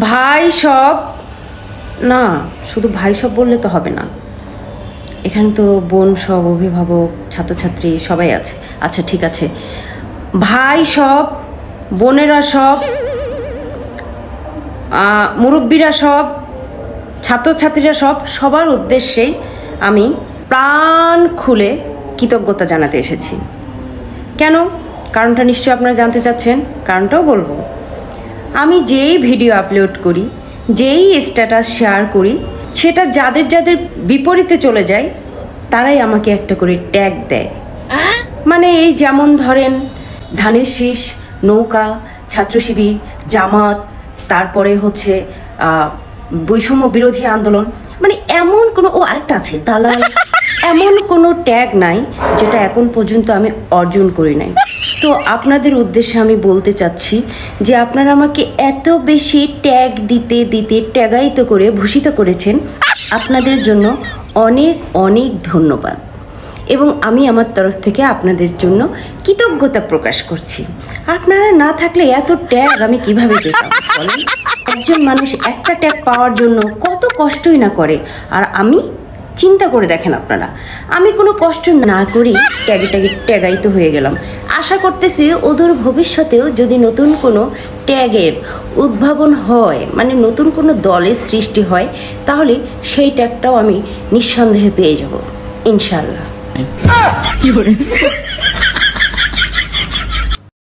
ভাই সব না, শুধু ভাই সব বললে তো হবে না, এখানে তো বোন সব, অভিভাবক, ছাত্রছাত্রী সবাই আছে। আচ্ছা ঠিক আছে, ভাই সব, বোনেরা সব, মুরব্বীরা সব, ছাত্রছাত্রীরা সব, সবার উদ্দেশ্যেই আমি প্রাণ খুলে কৃতজ্ঞতা জানাতে এসেছি। কেন? কারণটা নিশ্চয়ই আপনারা জানতে চাচ্ছেন, কারণটাও বলবো। আমি যেই ভিডিও আপলোড করি, যেই স্ট্যাটাস শেয়ার করি, সেটা যাদের যাদের বিপরীতে চলে যায় তারাই আমাকে একটা করে ট্যাগ দেয়। মানে এই যেমন ধরেন ধানের শীষ, নৌকা, ছাত্র শিবির, জামাত, তারপরে হচ্ছে বৈষম্য বিরোধী আন্দোলন, মানে এমন কোনো, ও আরেকটা আছে দালাল, এমন কোনো ট্যাগ নাই যেটা এখন পর্যন্ত আমি অর্জন করি নাই। তো আপনাদের উদ্দেশ্যে আমি বলতে চাচ্ছি যে আপনারা আমাকে এত বেশি ট্যাগ দিতে দিতে ট্যাগায়িত করে ভূষিত করেছেন, আপনাদের জন্য অনেক অনেক ধন্যবাদ। এবং আমি আমার তরফ থেকে আপনাদের জন্য কৃতজ্ঞতা প্রকাশ করছি। আপনারা না থাকলে এত ট্যাগ আমি কিভাবে পেতাম বলেন? একজন মানুষ একটা ট্যাগ পাওয়ার জন্য কত কষ্টই না করে, আর আমি চিন্তা করে দেখেন আপনারা, আমি কোনো কষ্ট না করেই ট্যাগায়িত হয়ে গেলাম। আশা করতেছি অদূর ভবিষ্যতেও যদি নতুন কোনো ট্যাগের উদ্ভাবন হয়, মানে নতুন কোনো দলের সৃষ্টি হয়, তাহলে সেই ট্যাগটাও আমি নিঃসন্দেহে পেয়ে যাব ইনশাল্লাহ।